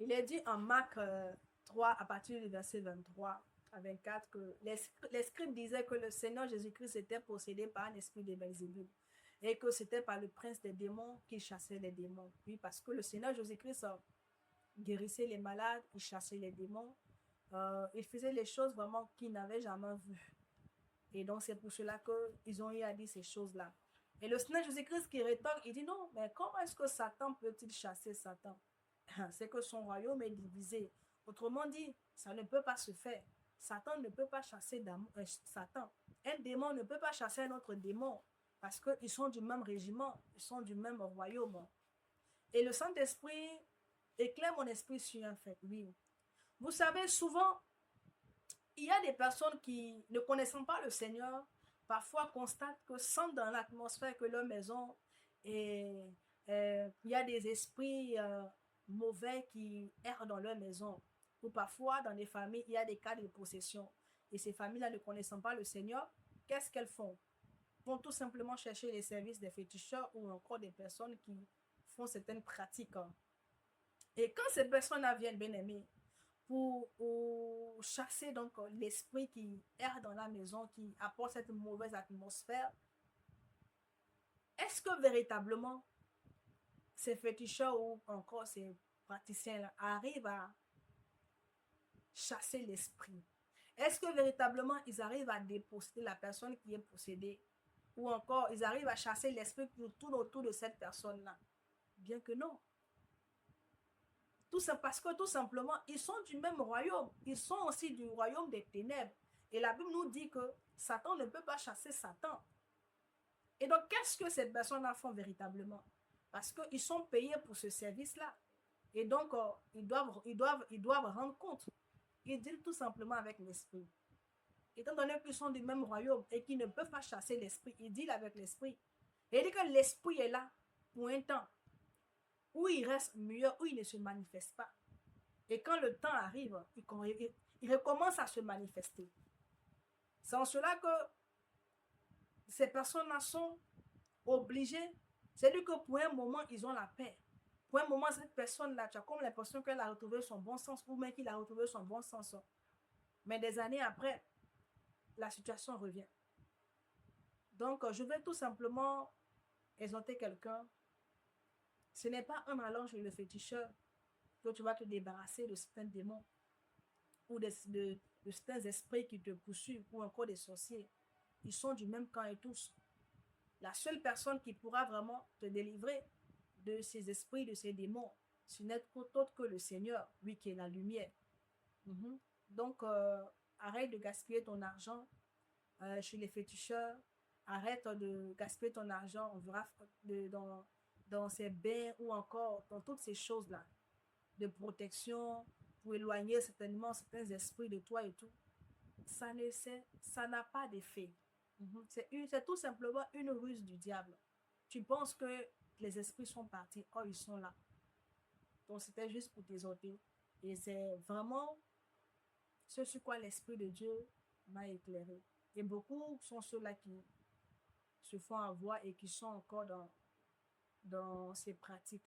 Il est dit en Marc 3, à partir du verset 23 à 24, que les scribes disaient que le Seigneur Jésus-Christ était possédé par un esprit de Belzébul et que c'était par le prince des démons qu'il chassait les démons. Oui, parce que le Seigneur Jésus-Christ guérissait les malades, il chassait les démons, il faisait les choses vraiment qu'ils n'avaient jamais vues. Et donc, c'est pour cela qu'ils ont eu à dire ces choses-là. Et le Seigneur Jésus-Christ qui rétorque, il dit non, mais comment est-ce que Satan peut-il chasser Satan? C'est que son royaume est divisé. Autrement dit, ça ne peut pas se faire. Satan ne peut pas chasser Satan. Un démon ne peut pas chasser un autre démon parce qu'ils sont du même régiment, ils sont du même royaume. Et le Saint-Esprit éclaire mon esprit sur un fait. Oui. Vous savez, souvent, il y a des personnes qui, ne connaissant pas le Seigneur, parfois constatent que sentent dans l'atmosphère que leur maison est, il y a des esprits mauvais qui errent dans leur maison. Ou parfois, dans des familles, il y a des cas de possession. Et ces familles-là, ne connaissant pas le Seigneur, qu'est-ce qu'elles font? Vont tout simplement chercher les services des féticheurs ou encore des personnes qui font certaines pratiques. Et quand ces personnes-là viennent, bien aimés, pour chasser donc l'esprit qui erre dans la maison, qui apporte cette mauvaise atmosphère, est-ce que véritablement ces féticheurs ou encore ces praticiens-là arrivent à chasser l'esprit? Est-ce que véritablement ils arrivent à déposséder la personne qui est possédée? Ou encore ils arrivent à chasser l'esprit qui tourne autour de cette personne-là? Bien que non. Tout ça parce que tout simplement, ils sont du même royaume. Ils sont aussi du royaume des ténèbres. Et la Bible nous dit que Satan ne peut pas chasser Satan. Et donc, qu'est-ce que ces personnes-là font véritablement? Parce qu'ils sont payés pour ce service-là. Et donc, ils doivent rendre compte. Ils dealent tout simplement avec l'esprit. Étant donné qu'ils sont du même royaume et qu'ils ne peuvent pas chasser l'esprit, ils dealent avec l'esprit. Et il dit que l'esprit est là pour un temps, où il reste mieux, où il ne se manifeste pas. Et quand le temps arrive, il recommence à se manifester. C'est en cela que ces personnes-là sont obligées. C'est-à-dire que pour un moment, ils ont la paix. Pour un moment, cette personne-là, tu as comme l'impression qu'elle a retrouvé son bon sens ou même qu'il a retrouvé son bon sens. Mais des années après, la situation revient. Donc, je vais tout simplement exhorter quelqu'un. Ce n'est pas en allant chez le féticheur que tu vas te débarrasser de certains démons ou de certains esprits qui te poursuivent ou encore des sorciers. Ils sont du même camp et tous. La seule personne qui pourra vraiment te délivrer de ces esprits, de ces démons, ce n'est autre que le Seigneur, lui qui est la lumière. Donc, arrête de gaspiller ton argent chez les féticheurs. Arrête de gaspiller ton argent, on verra dans ces bains ou encore dans toutes ces choses-là de protection pour éloigner certainement certains esprits de toi et tout. Ça n'a pas d'effet. C'est tout simplement une ruse du diable. Tu penses que les esprits sont partis, oh ils sont là. Donc c'était juste pour t'exhorter. Et c'est vraiment ce sur quoi l'Esprit de Dieu m'a éclairé. Et beaucoup sont ceux-là qui se font avoir et qui sont encore dans ces pratiques.